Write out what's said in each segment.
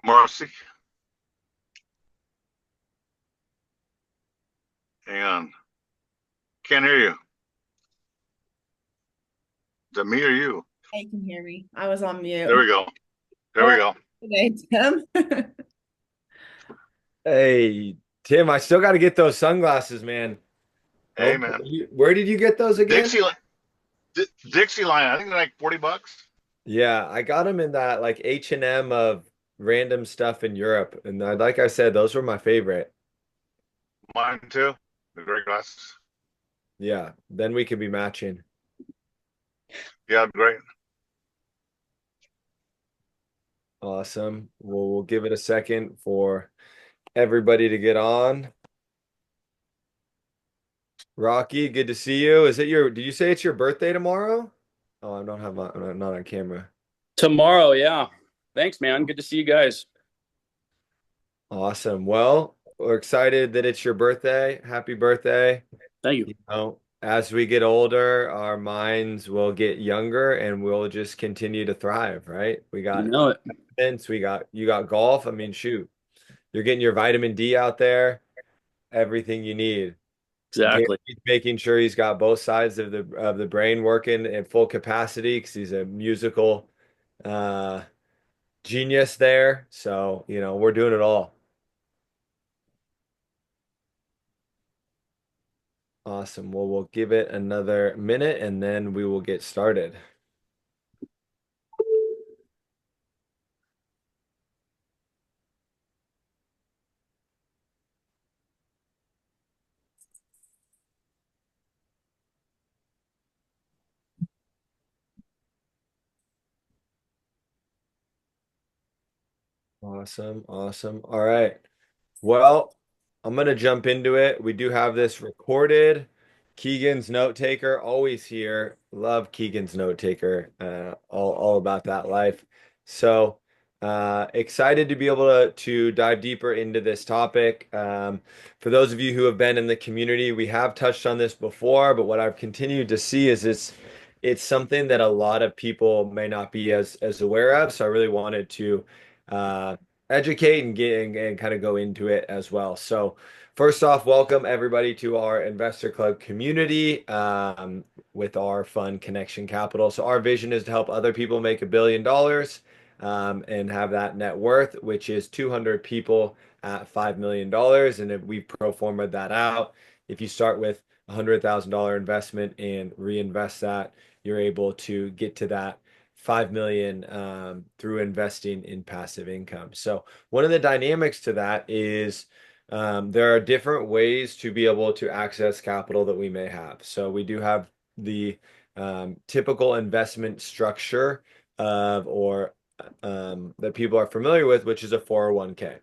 Marcy, hang on. Can't hear you. Is that me or you? You can hear me. I was on There mute. we go. There How we are go. you today, Tim? Hey, Tim, I still got to get those sunglasses, man. Oh, Hey, man. where did you get those again? Dixie, Dixie line. I think they're like 40 bucks. Yeah, I got them in that like H&M of random stuff in Europe. And like I said, those were my favorite. Mine too. The great glasses. Yeah, then we could be matching. Yeah, great. Awesome. We'll give it a second for everybody to get on. Rocky, good to see you. Did you say it's your birthday tomorrow? Oh, I'm not on camera. Tomorrow, yeah. Thanks, man. Good to see you guys. Awesome. Well, we're excited that it's your birthday. Happy birthday. Thank you. As we get older, our minds will get younger and we'll just continue to thrive, right? We You got know it. fitness, you got golf. I mean, shoot, you're getting your vitamin D out there, everything you need. Gary's Exactly. making sure he's got both sides of the brain working at full capacity because he's a musical uh genius there. So, we're doing it all. Awesome. Well, we'll give it another minute and then we will get started. Awesome. Awesome. All right. Well, I'm gonna jump into it. We do have this recorded. Keegan's note taker, always here. Love Keegan's note taker. All about that life. So excited to be able to dive deeper into this topic. For those of you who have been in the community, we have touched on this before, but what I've continued to see is it's something that a lot of people may not be as aware of. So I really wanted to uh, educate and kind of go into it as well. So, first off, welcome everybody to our Investor Club community with our fund Connection Capital. So, our vision is to help other people make $1 billion and have that net worth, which is 200 people at $5 million. And if we pro forma that out, if you start with $100,000 investment and reinvest that, you're able to get to that 5 million through investing in passive income. So one of the dynamics to that is there are different ways to be able to access capital that we may have. So we do have the typical investment structure or that people are familiar with, which is a 401k.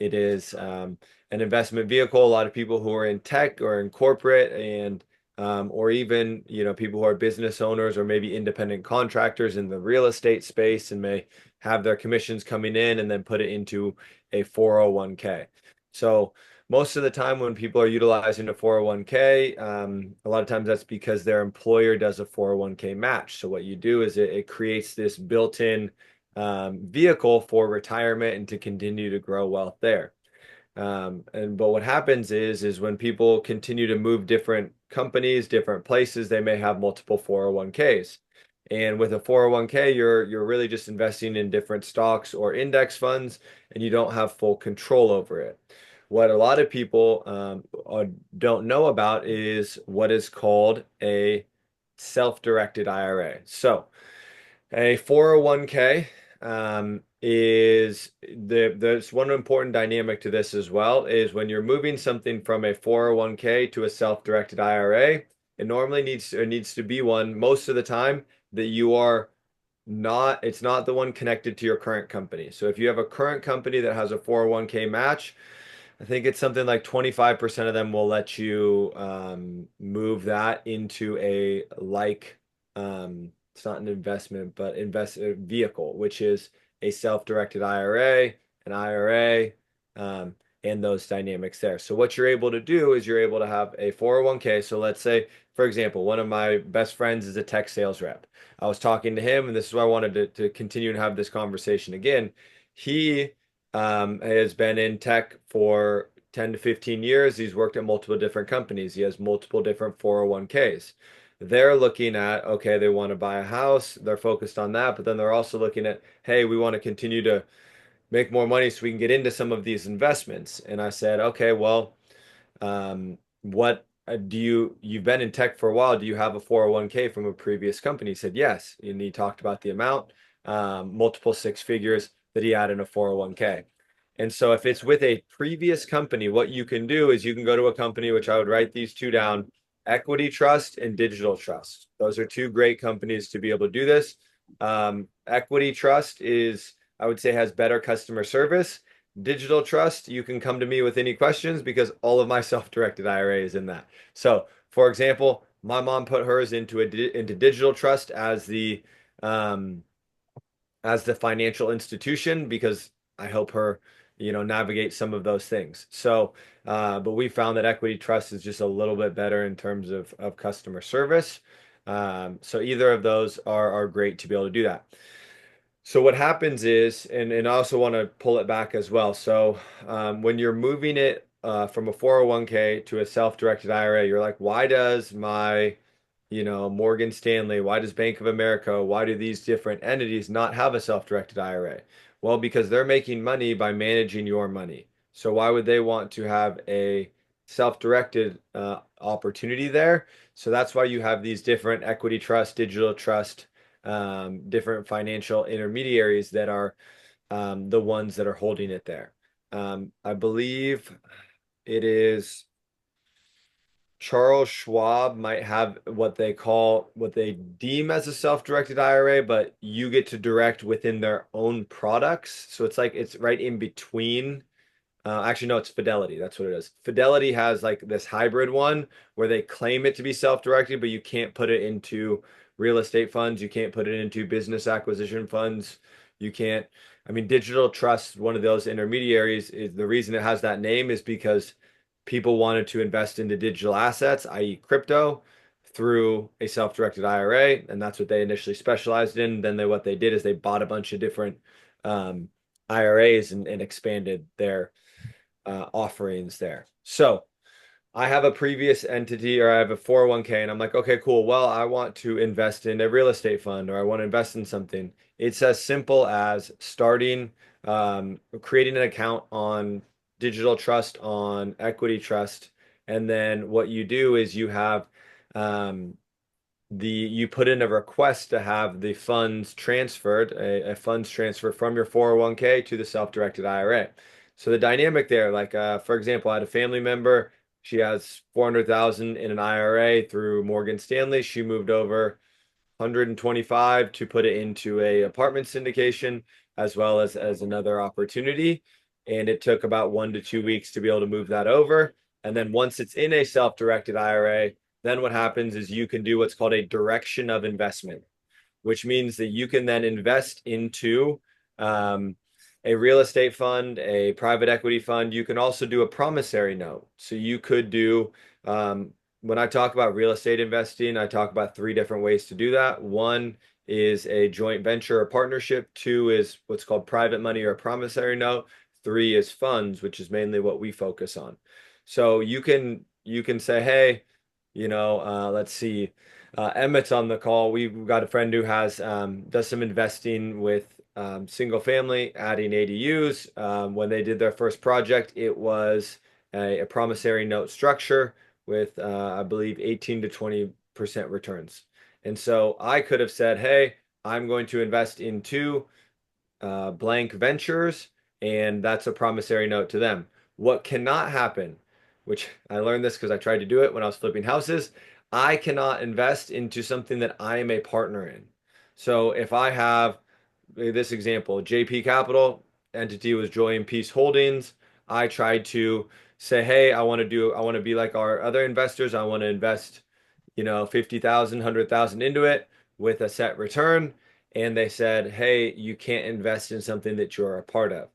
It is an investment vehicle. A lot of people who are in tech or in corporate and or even people who are business owners or maybe independent contractors in the real estate space and may have their commissions coming in and then put it into a 401k. So most of the time when people are utilizing a 401k, a lot of times that's because their employer does a 401k match. So what you do is it creates this built-in vehicle for retirement and to continue to grow wealth there. But what happens is when people continue to move different companies, different places, they may have multiple 401ks. And with a 401k, you're really just investing in different stocks or index funds, and you don't have full control over it. What a lot of people don't know about is what is called a self-directed IRA. So a 401k there's one important dynamic to this as well is when you're moving something from a 401k to a self-directed IRA, it normally needs to be one most of the time that you are not it's not the one connected to your current company. So if you have a current company that has a 401k match, I think it's something like 25% of them will let you move that into it's not an investment, but invest a vehicle, which is a self-directed IRA, an IRA, and those dynamics there. So what you're able to do is you're able to have a 401k. So let's say, for example, one of my best friends is a tech sales rep. I was talking to him, and this is why I wanted to continue to have this conversation again. He has been in tech for 10 to 15 years. He's worked at multiple different companies. He has multiple different 401ks. They're looking at, okay, they want to buy a house. They're focused on that, but then they're also looking at, hey, we want to continue to make more money so we can get into some of these investments. And I said, okay, well, what do you've been in tech for a while. Do you have a 401k from a previous company? He said, yes. And he talked about the amount, multiple six figures that he had in a 401k. And so if it's with a previous company, what you can do is you can go to a company, which I would write these two down, Equity Trust and Digital Trust. Those are two great companies to be able to do this. Equity Trust is, I would say, has better customer service. Digital Trust, you can come to me with any questions because all of my self-directed IRA is in that. So, for example, my mom put hers into Digital Trust um, as the financial institution because I help her, navigate some of those things. So, but we found that Equity Trust is just a little bit better in terms of customer service. So either of those are great to be able to do that. So what happens is, and I also want to pull it back as well. So when you're moving it from a 401k to a self-directed IRA, you're like, why does my, Morgan Stanley, why does Bank of America, why do these different entities not have a self-directed IRA? Well, because they're making money by managing your money. So why would they want to have a self-directed opportunity there? So that's why you have these different equity trust, digital trust, different financial intermediaries that are the ones that are holding it there. I believe it is Charles Schwab might have what they deem as a self-directed IRA, but you get to direct within their own products. So it's like it's right in between. Actually, no, it's Fidelity. That's what it is. Fidelity has like this hybrid one where they claim it to be self-directed, but you can't put it into real estate funds. You can't put it into business acquisition funds. You can't, I mean, Digital Trust, one of those intermediaries, is the reason it has that name is because people wanted to invest into digital assets, i.e., crypto, through a self-directed IRA, and that's what they initially specialized in. Then what they did is they bought a bunch of different IRAs and expanded their offerings there. So I have a previous entity or I have a 401k and I'm like, okay, cool. Well, I want to invest in a real estate fund or I want to invest in something. It's as simple as creating an account on Digital Trust, on Equity Trust. And then what you do is you have um, you put in a request to have the funds transferred, a funds transfer from your 401k to the self-directed IRA. So the dynamic there, like for example, I had a family member, she has 400,000 in an IRA through Morgan Stanley. She moved over 125 to put it into a apartment syndication as well as another opportunity. And it took about 1 to 2 weeks to be able to move that over. And then once it's in a self-directed IRA, then what happens is you can do what's called a direction of investment, which means that you can then invest into um, a real estate fund, a private equity fund. You can also do a promissory note. So you could do, when I talk about real estate investing, I talk about three different ways to do that. One is a joint venture or partnership. Two is what's called private money or a promissory note. Three is funds, which is mainly what we focus on. So you can say, hey, let's see. Emmett's on the call. We've got a friend who has does some investing with single family, adding ADUs. When they did their first project, it was a promissory note structure with I believe 18 to 20% returns. And so I could have said, hey, I'm going to invest into blank ventures, and that's a promissory note to them. What cannot happen, which I learned this because I tried to do it when I was flipping houses, I cannot invest into something that I am a partner in. So if I have this example, JP Capital, entity was Joy and Peace Holdings. I tried to say, hey, I want to be like our other investors. I want to invest, 50,000, 100,000 into it with a set return. And they said, hey, you can't invest in something that you're a part of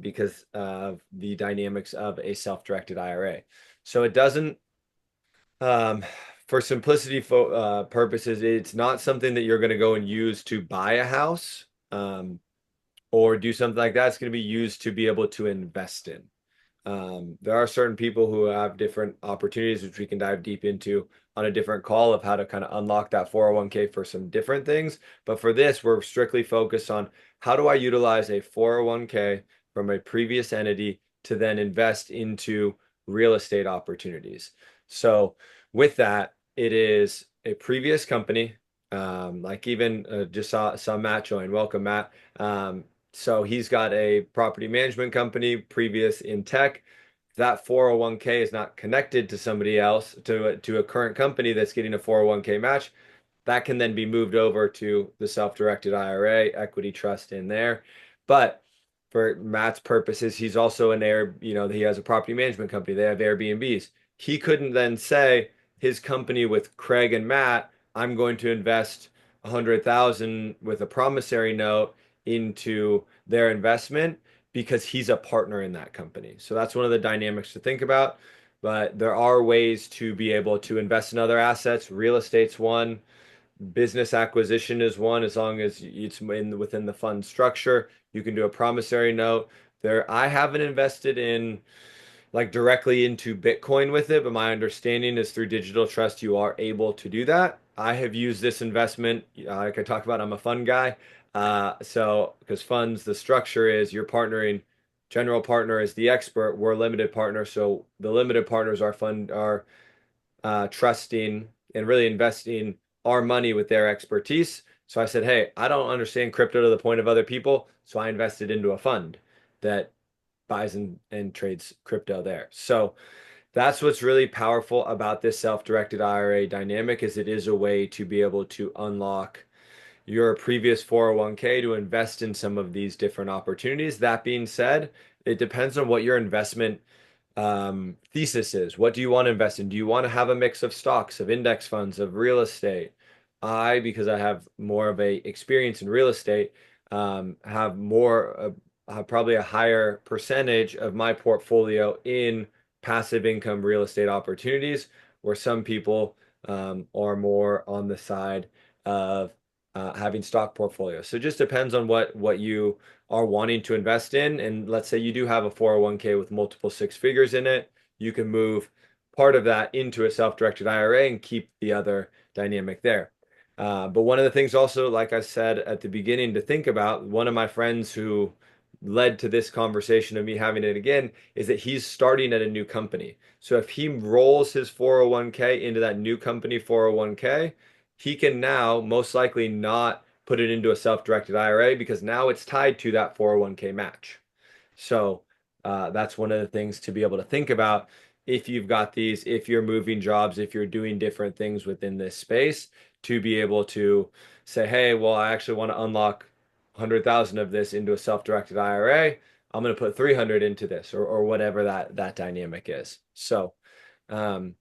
because of the dynamics of a self-directed IRA. So it doesn't, um, for simplicity purposes, it's not something that you're going to go and use to buy a house. or do something like that, it's going to be used to be able to invest in. There are certain people who have different opportunities, which we can dive deep into on a different call of how to kind of unlock that 401k for some different things. But for this, we're strictly focused on how do I utilize a 401k from a previous entity to then invest into real estate opportunities. So with that, it is a previous company. Like even just saw Matt join. Welcome, Matt. So he's got a property management company previous in tech. That 401k is not connected to somebody else, to a current company that's getting a 401k match. That can then be moved over to the self-directed IRA, equity trust in there. But for Matt's purposes, he's also an air, he has a property management company. They have Airbnbs. He couldn't then say his company with Craig and Matt, I'm going to invest 100,000 with a promissory note into their investment because he's a partner in that company. So that's one of the dynamics to think about. But there are ways to be able to invest in other assets. Real estate's one, business acquisition is one, as long as it's within the fund structure. You can do a promissory note. I haven't invested in like directly into Bitcoin with it, but my understanding is through digital trust, you are able to do that. I have used this investment, like I talked about, I'm a fund guy. So because funds, the structure is you're partnering, general partner is the expert, we're limited partner. So the limited partners are trusting and really investing our money with their expertise. So I said, hey, I don't understand crypto to the point of other people. So I invested into a fund that buys and trades crypto there. So that's what's really powerful about this self-directed IRA dynamic is it is a way to be able to unlock your previous 401k to invest in some of these different opportunities. That being said, it depends on what your investment thesis is. What do you want to invest in? Do you want to have a mix of stocks, of index funds, of real estate? Because I have more of a experience in real estate, have probably a higher percentage of my portfolio in passive income real estate opportunities, where some people are more on the side of having stock portfolios. So it just depends on what you are wanting to invest in. And let's say you do have a 401k with multiple six figures in it, you can move part of that into a self-directed IRA and keep the other dynamic there. But one of the things also, like I said at the beginning, to think about, one of my friends who led to this conversation of me having it again is that he's starting at a new company. So if he rolls his 401k into that new company 401k, he can now most likely not put it into a self-directed IRA because now it's tied to that 401k match. So that's one of the things to be able to think about if you've got these, if you're moving jobs, if you're doing different things within this space, to be able to say, hey, well, I actually want to unlock 100,000 of this into a self-directed IRA. I'm going to put 300 into this or whatever that dynamic is. So um,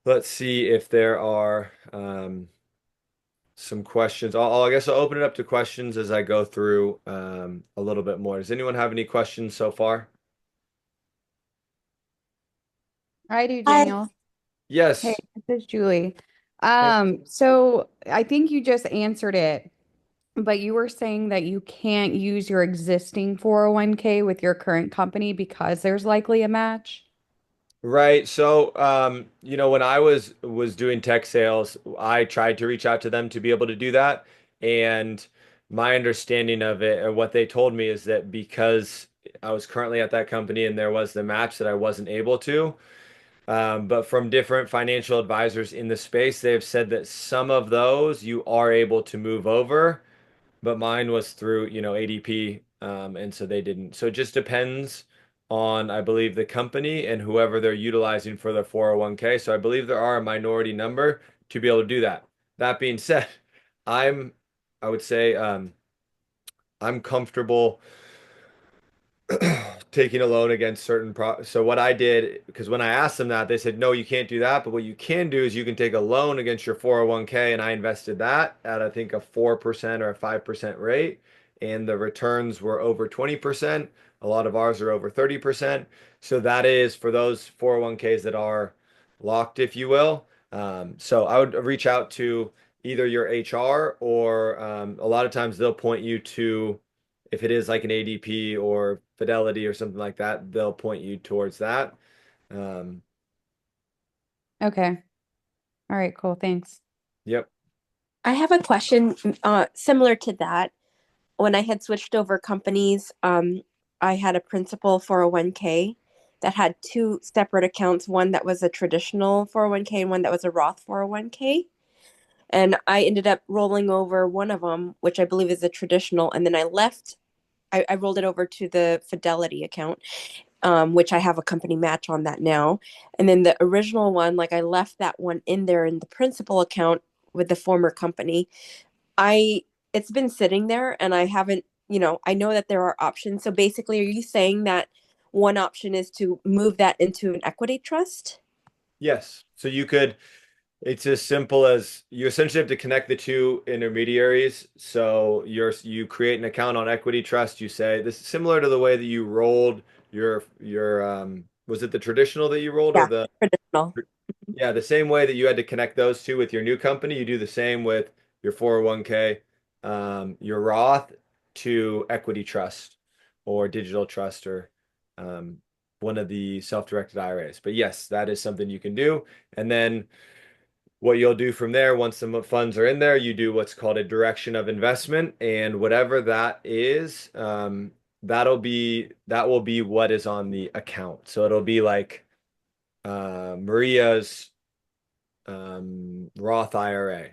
let's see if there are some questions. I guess I'll open it up to questions as I go through a little bit more. Does anyone have any questions so far? I do, Hi. Daniel. Hey, Yes. this is Julie. Hey. So I think you just answered it, but you were saying that you can't use your existing 401k with your current company because there's likely a match. Right. So, when I was doing tech sales, I tried to reach out to them to be able to do that. And my understanding of it, or what they told me, is that because I was currently at that company and there was the match that I wasn't able to. But from different financial advisors in the space, they've said that some of those you are able to move over, but mine was through, ADP, and so they didn't. So it just depends on, I believe, the company and whoever they're utilizing for their 401k. So I believe there are a minority number to be able to do that. That being said, I'm, I would say, I'm comfortable taking a loan against so what I did, because when I asked them that, they said no, you can't do that, but what you can do is you can take a loan against your 401k, and I invested that at, I think, a 4% or a 5% rate, and the returns were over 20%. A lot of ours are over 30%. So that is for those 401ks that are locked, if you will. So I would reach out to either your HR, or a lot of times they'll point you to if it is like an ADP or Fidelity or something like that, they'll point you towards that. Um, Okay. All right, cool. Thanks. yep. I have a question similar to that. When I had switched over companies, I had a principal 401k that had two separate accounts, one that was a traditional 401k and one that was a Roth 401k. And I ended up rolling over one of them, which I believe is a traditional, and then I rolled it over to the Fidelity account, which I have a company match on that now. And then the original one, like I left that one in there in the principal account with the former company. I It's been sitting there and I haven't, I know that there are options. So basically, are you saying that one option is to move that into an equity trust? Yes. So you could, it's as simple as you essentially have to connect the two intermediaries. So you create an account on Equity Trust. You say this is similar to the way that you rolled your was it the traditional that you rolled or Yeah, the traditional. yeah, the same way that you had to connect those two with your new company, you do the same with your 401k, your Roth to Equity Trust or Digital Trust or um, one of the self-directed IRAs. But yes, that is something you can do. And then what you'll do from there, once the funds are in there, you do what's called a direction of investment, and whatever that is, that will be what is on the account. So it'll be like Maria's Roth IRA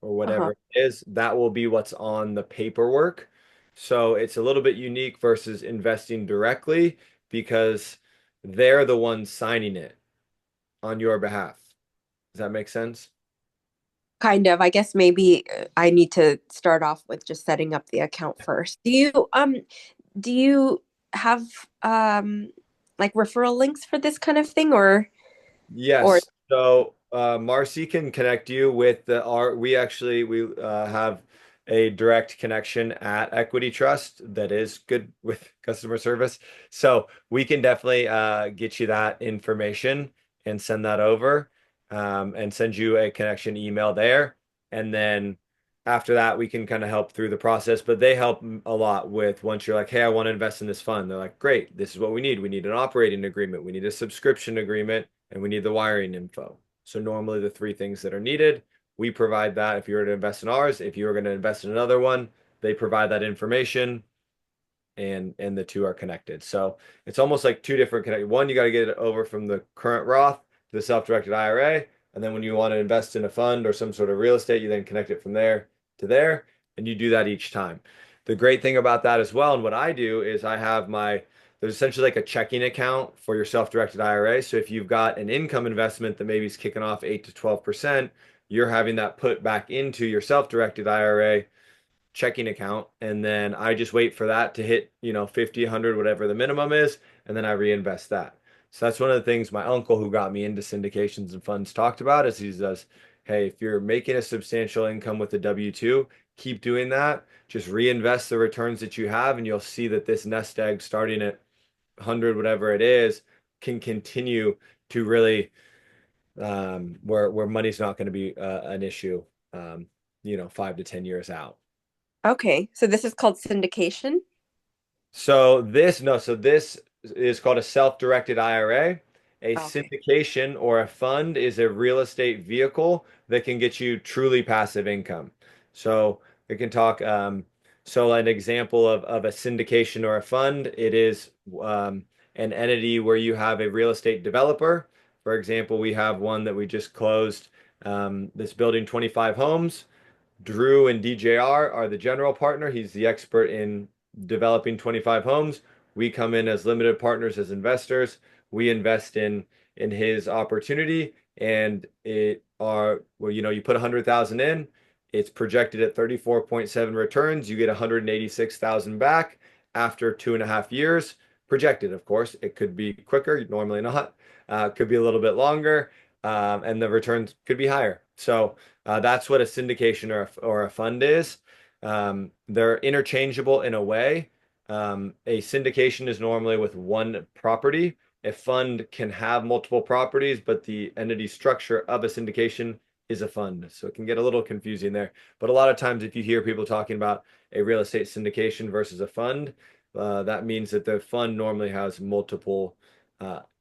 or Uh-huh. whatever it is. That will be what's on the paperwork. So it's a little bit unique versus investing directly because they're the ones signing it on your behalf. Does that make sense? Kind of. I guess maybe I need to start off with just setting up the account first. Do you have like referral links for this kind of thing or Yes. So Marcy can connect you with we have a direct connection at Equity Trust that is good with customer service. So we can definitely get you that information and send that over and send you a connection email there. And then after that, we can kind of help through the process. But they help a lot with once you're like, hey, I want to invest in this fund. They're like, great, this is what we need. We need an operating agreement. We need a subscription agreement and we need the wiring info. So normally the three things that are needed, we provide that if you were to invest in ours. If you were going to invest in another one, they provide that information and the two are connected. So it's almost like two different connect. One, you got to get it over from the current Roth to the self-directed IRA. And then when you want to invest in a fund or some sort of real estate, you then connect it from there to there. And you do that each time. The great thing about that as well, and what I do is there's essentially like a checking account for your self-directed IRA. So if you've got an income investment that maybe is kicking off 8 to 12%, you're having that put back into your self-directed IRA checking account. And then I just wait for that to hit, 50, 100, whatever the minimum is. And then I reinvest that. So that's one of the things my uncle who got me into syndications and funds talked about is he says, hey, if you're making a substantial income with the W-2, keep doing that. Just reinvest the returns that you have, and you'll see that this nest egg starting at 100, whatever it is, can continue to really where money's not going to be an issue, 5 to 10 years out. okay. So this is called syndication. So this is called a self-directed IRA. A Okay. syndication or a fund is a real estate vehicle that can get you truly passive income. So we can talk. So an example of a syndication or a fund, it is an entity where you have a real estate developer. For example, we have one that we just closed that's building 25 homes. Drew and DJR are the general partner. He's the expert in developing 25 homes. We come in as limited partners as investors. We invest in his opportunity, and you put 100,000 in. It's projected at 34.7 returns. You get 186,000 back after 2.5 years. Projected, of course. It could be quicker, normally not. Could be a little bit longer, and the returns could be higher. So that's what a syndication or a fund is. They're interchangeable in a way. A syndication is normally with one property. A fund can have multiple properties, but the entity structure of a syndication is a fund. So it can get a little confusing there. But a lot of times, if you hear people talking about a real estate syndication versus a fund, that means that the fund normally has multiple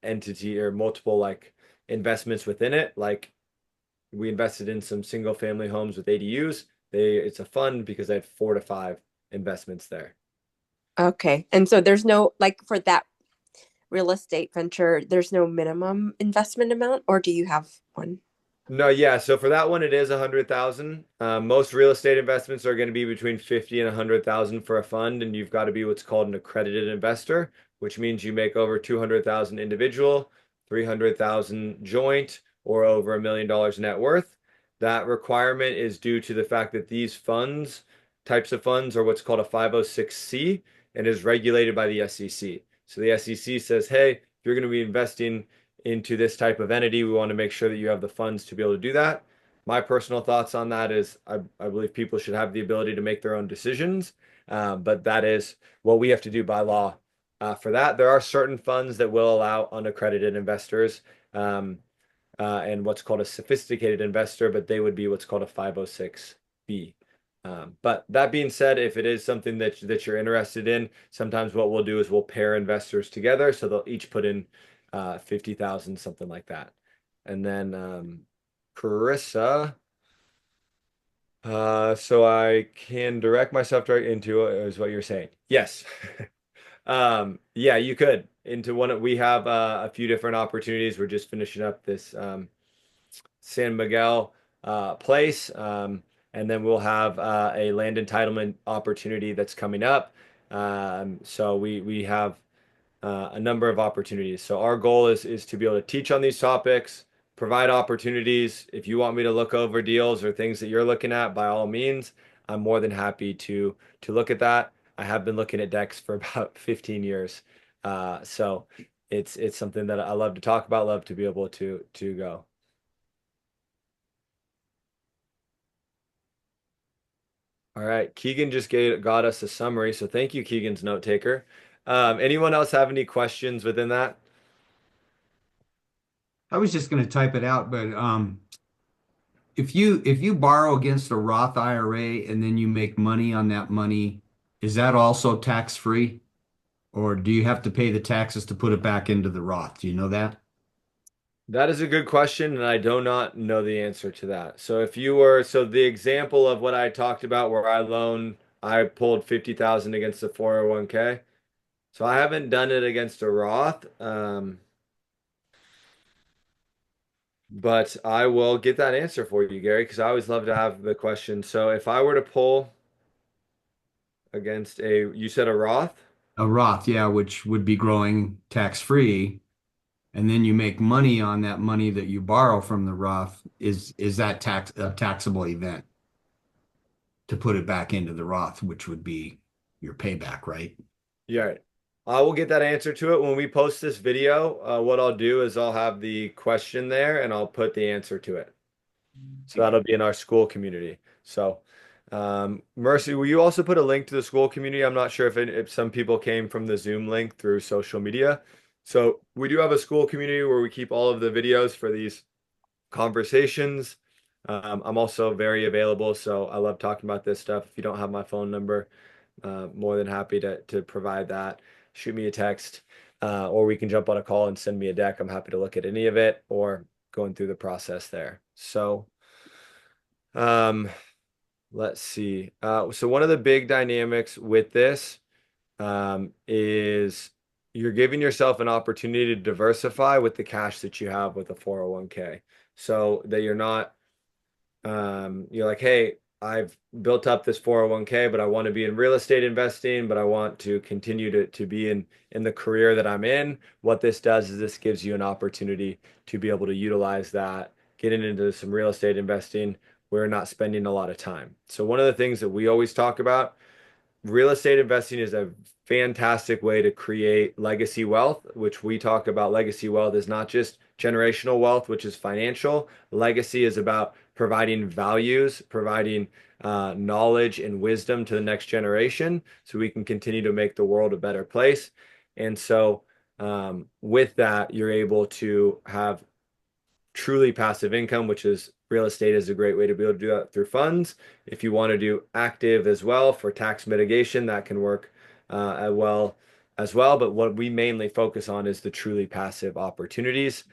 entity or multiple like investments within it. Like we invested in some single family homes with ADUs. It's a fund because they had 4 to 5 investments there. Okay. And so there's no, like for that real estate venture, there's no minimum investment amount, or do you have one? No, yeah. So for that one, it is 100,000. Most real estate investments are going to be between 50 and 100,000 for a fund, and you've got to be what's called an accredited investor, which means you make over 200,000 individual, 300,000 joint, or over $1 million net worth. That requirement is due to the fact that these types of funds, are what's called a 506c and is regulated by the SEC. So the SEC says, hey, if you're going to be investing into this type of entity, we want to make sure that you have the funds to be able to do that. My personal thoughts on that is I believe people should have the ability to make their own decisions, but that is what we have to do by law. For that, there are certain funds that will allow unaccredited investors and what's called a sophisticated investor, but they would be what's called a 506b. But that being said, if it is something that you're interested in, sometimes what we'll do is we'll pair investors together, so they'll each put in 50,000, something like that. And then Carissa, so I can direct myself right into it, is what you're saying. Yes. Yeah, you could into one. We have a few different opportunities. We're just finishing up this San Miguel place. And then we'll have a land entitlement opportunity that's coming up. So we have a number of opportunities. So our goal is to be able to teach on these topics, provide opportunities. If you want me to look over deals or things that you're looking at, by all means, I'm more than happy to look at that. I have been looking at decks for about 15 years. So it's something that I love to talk about, love to be able to go. All right, Keegan just got us a summary, so thank you, Keegan's note taker. Anyone else have any questions within that? I was just going to type it out, but if you borrow against a Roth IRA and then you make money on that money, is that also tax free? Or do you have to pay the taxes to put it back into the Roth? Do you know that? That is a good question, and I do not know the answer to that. So so the example of what I talked about where I pulled 50,000 against the 401k. So I haven't done it against a Roth, but I will get that answer for you, Gary, because I always love to have the question. So if I were to pull against you said a Roth? A Roth, yeah, which would be growing tax free, and then you make money on that money that you borrow from the Roth. Is that a taxable event to put it back into the Roth, which would be your payback, right? Yeah. I will get that answer to it when we post this video. What I'll do is I'll have the question there and I'll put the answer to it. So that'll be in our school community. So, Mercy, will you also put a link to the school community? I'm not sure if some people came from the Zoom link through social media. So we do have a school community where we keep all of the videos for these conversations. I'm also very available, so I love talking about this stuff. If you don't have my phone number, more than happy to provide that. Shoot me a text, or we can jump on a call and send me a deck. I'm happy to look at any of it or going through the process there. So, let's see. So one of the big dynamics with this is you're giving yourself an opportunity to diversify with the cash that you have with a 401k. So that you're not, you're like, hey, I've built up this 401k, but I want to be in real estate investing, but I want to continue to be in the career that I'm in. What this does is this gives you an opportunity to be able to utilize that, getting into some real estate investing. We're not spending a lot of time. So one of the things that we always talk about, real estate investing is a fantastic way to create legacy wealth, which we talk about. Legacy wealth is not just generational wealth, which is financial. Legacy is about providing values, providing knowledge and wisdom to the next generation so we can continue to make the world a better place. And so with that, you're able to have truly passive income, which is real estate is a great way to be able to do that through funds. If you want to do active as well for tax mitigation, that can work as well. But what we mainly focus on is the truly passive opportunities.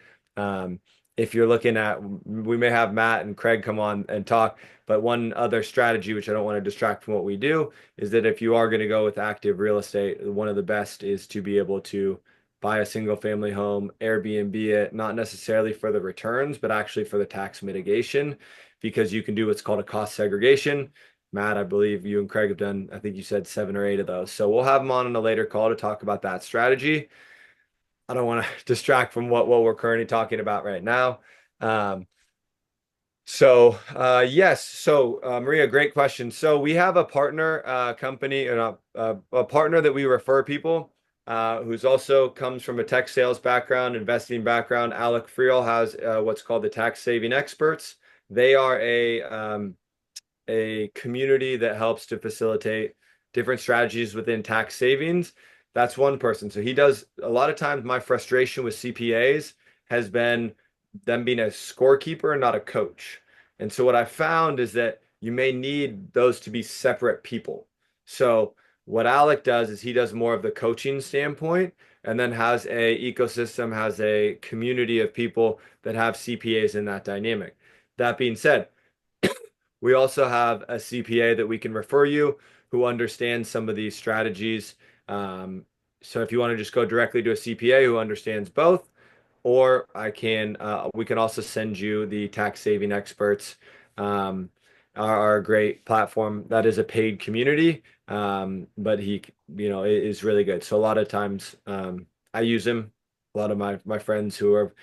If you're looking at, we may have Matt and Craig come on and talk, but one other strategy, which I don't want to distract from what we do, is that if you are going to go with active real estate, one of the best is to be able to buy a single family home, Airbnb it, not necessarily for the returns, but actually for the tax mitigation, because you can do what's called a cost segregation. Matt, I believe you and Craig have done, I think you said 7 or 8 of those. So we'll have them on in a later call to talk about that strategy. I don't want to distract from what we're currently talking about right now. Yes. Maria, great question. So we have a partner company and a partner that we refer people who's also comes from a tech sales background, investing background. Alec Friel has what's called the Tax Saving Experts. They are a community that helps to facilitate different strategies within tax savings. That's one person. So he does a lot of times. My frustration with CPAs has been them being a scorekeeper and not a coach. And so what I found is that you may need those to be separate people. So what Alec does is he does more of the coaching standpoint and then has a ecosystem, has a community of people that have CPAs in that dynamic. That being said, we also have a CPA that we can refer you who understands some of these strategies. So if you want to just go directly to a CPA who understands both, or we can also send you the tax saving experts. Are a great platform that is a paid community, but he, is really good. So a lot of times, I use him. A lot of my friends who are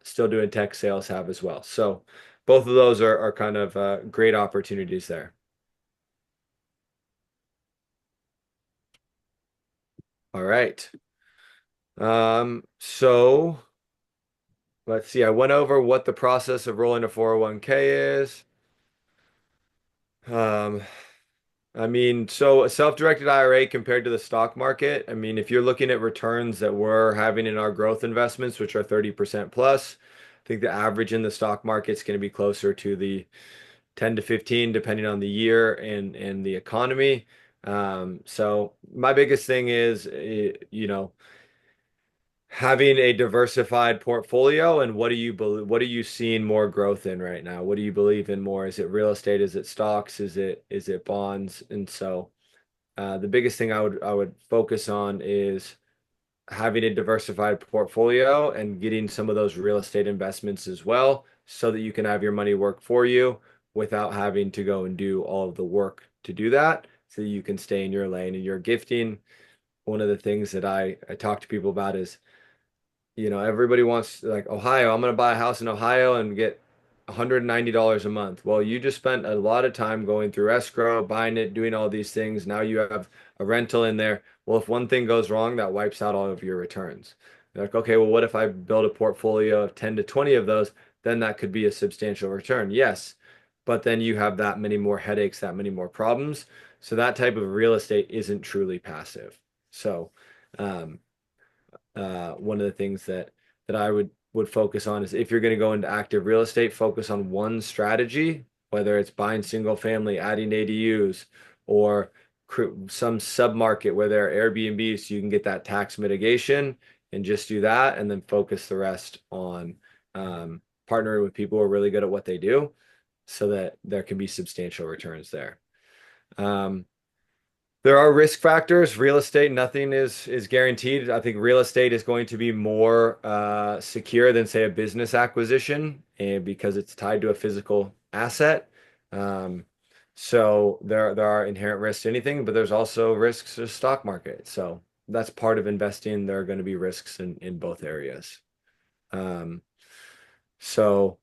still doing tech sales have as well. So both of those are kind of great opportunities there. All right. So let's see. I went over what the process of rolling a 401k is. So a self-directed IRA compared to the stock market, if you're looking at returns that we're having in our growth investments, which are 30% plus, I think the average in the stock market is going to be closer to the 10 to 15, depending on the year and the economy. So my biggest thing is, having a diversified portfolio, and what are you seeing more growth in right now? What do you believe in more? Is it real estate? Is it stocks? Is it bonds? And so the biggest thing I would focus on is having a diversified portfolio and getting some of those real estate investments as well, so that you can have your money work for you without having to go and do all of the work to do that, so you can stay in your lane and your gifting. One of the things that I talk to people about is, everybody wants, like, Ohio, I'm going to buy a house in Ohio and get $190 a month. Well, you just spent a lot of time going through escrow, buying it, doing all these things. Now you have a rental in there. Well, if one thing goes wrong, that wipes out all of your returns. You're like, okay, well, what if I build a portfolio of 10 to 20 of those? Then that could be a substantial return. Yes, but then you have that many more headaches, that many more problems. So that type of real estate isn't truly passive. So, one of the things that I would focus on is, if you're going to go into active real estate, focus on one strategy, whether it's buying single family, adding ADUs, or some sub-market where there are Airbnbs, so you can get that tax mitigation, and just do that, and then focus the rest on partnering with people who are really good at what they do, so that there can be substantial returns there. There are risk factors. Real estate, nothing is guaranteed. I think real estate is going to be more secure than, say, a business acquisition, and because it's tied to a physical asset. So there are inherent risks to anything, but there's also risks to the stock market. So that's part of investing. There are going to be risks in both areas. So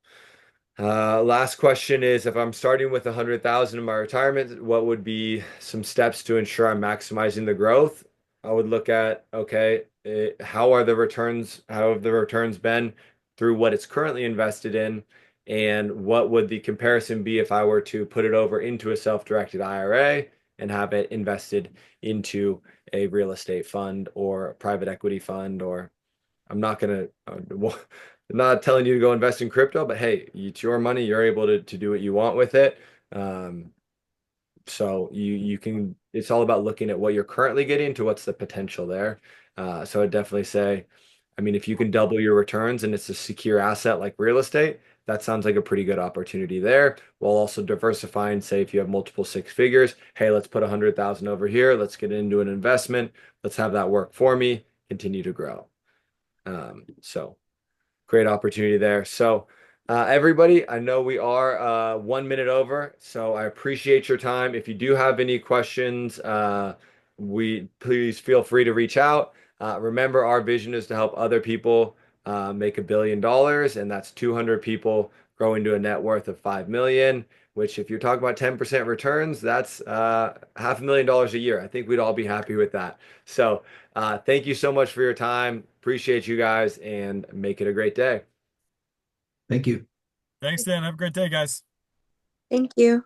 last question is, if I'm starting with 100,000 in my retirement, what would be some steps to ensure I'm maximizing the growth? I would look at, okay, how have the returns been through what it's currently invested in? And what would the comparison be if I were to put it over into a self-directed IRA and have it invested into a real estate fund or a private equity fund? Or I'm not going to, not telling you to go invest in crypto, but hey, it's your money. You're able to do what you want with it. Um, so you can, it's all about looking at what you're currently getting to what's the potential there. So I'd definitely say, I mean, if you can double your returns and it's a secure asset like real estate, that sounds like a pretty good opportunity there. While also diversifying, say if you have multiple six figures, hey, let's put 100,000 over here. Let's get into an investment. Let's have that work for me, continue to grow. So great opportunity there. So, everybody, I know we are 1 minute over, so I appreciate your time. If you do have any questions, we please feel free to reach out. Remember, our vision is to help other people make $1 billion, and that's 200 people growing to a net worth of 5 million. Which, if you're talking about 10% returns, that's $500,000 a year. I think we'd all be happy with that. So. Thank you so much for your time. Appreciate you guys and make it a great day. Thank you. Thanks, Dan. Have a great day, guys. Thank you.